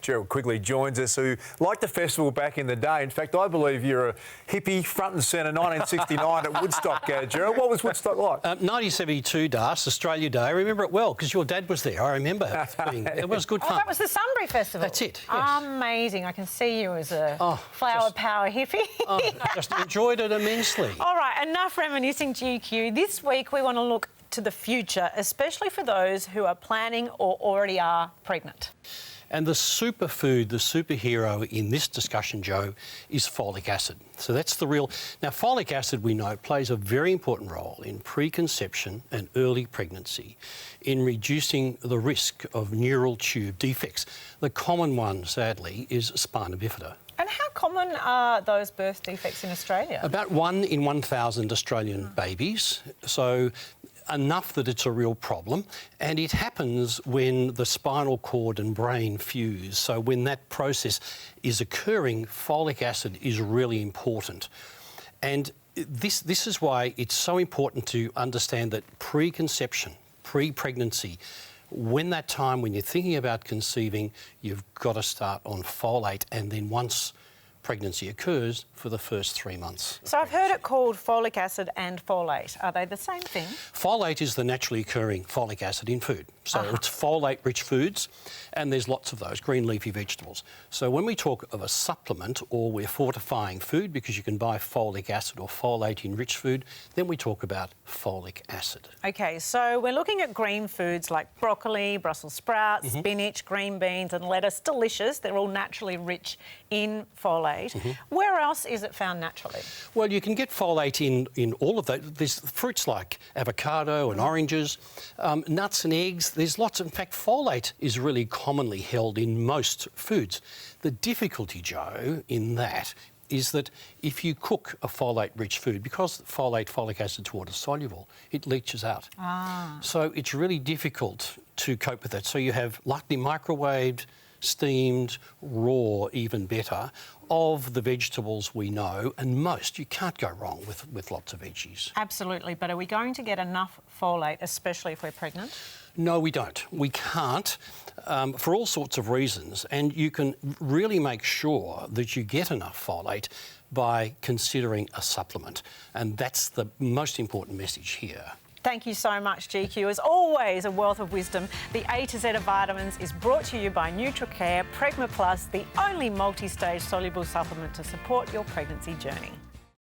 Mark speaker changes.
Speaker 1: Gerald Quigley joins us, who liked the festival back in the day. In fact, I believe you're a hippie, front and centre, 1969 at Woodstock, Gerald. What was Woodstock like?
Speaker 2: 1972 DAS, Australia Day. I remember it well because your dad was there. I remember it was good fun.
Speaker 3: Oh, that was the Sunbury Festival?
Speaker 2: That's it, yes.
Speaker 3: Amazing. I can see you as a flower power hippie.
Speaker 2: Just enjoyed it immensely.
Speaker 3: All right, enough reminiscing, GQ. This week we want to look to the future, especially for those who are planning or already are pregnant.
Speaker 2: And the superfood, the superhero in this discussion, Jo, is folic acid. So that's the real... Now, folic acid, we know, plays a very important role in preconception and early pregnancy in reducing the risk of neural tube defects. The common one, sadly, is spina bifida.
Speaker 3: And how common are those birth defects in Australia?
Speaker 2: About 1 in 1,000 Australian babies. So enough that it's a real problem, and it happens when the spinal cord and brain fuse. So when that process is occurring, folic acid is really important. And this is why it's so important to understand that preconception, pre-pregnancy, when you're thinking about conceiving, you've got to start on folate, and then once pregnancy occurs, for the first 3 months.
Speaker 3: So I've heard it called folic acid and folate. Are they the same thing?
Speaker 2: Folate is the naturally occurring folic acid in food. So it's folate-rich foods, and there's lots of those, green leafy vegetables. So when we talk of a supplement, or we're fortifying food because you can buy folic acid or folate in rich food, then we talk about folic acid.
Speaker 3: OK, so we're looking at green foods like broccoli, Brussels sprouts, spinach, green beans and lettuce. Delicious. They're all naturally rich in folate. Where else is it found naturally?
Speaker 2: Well, you can get folate in all of those. There's fruits like avocado and oranges, nuts and eggs. There's lots. In fact, folate is really commonly held in most foods. The difficulty, Jo, in that is that if you cook a folate-rich food, because folic acid's water-soluble, it leaches out. So it's really difficult to cope with that. So you have likely microwaved, steamed, raw, even better, of the vegetables we know, and most. You can't go wrong with lots of veggies.
Speaker 3: Absolutely, but are we going to get enough folate, especially if we're pregnant?
Speaker 2: No, we don't. We can't, for all sorts of reasons, and you can really make sure that you get enough folate by considering a supplement, and that's the most important message here.
Speaker 3: Thank you so much, GQ. As always, a wealth of wisdom. The A to Z of vitamins is brought to you by NutriCare Pregma Plus, the only multi-stage soluble supplement to support your pregnancy journey.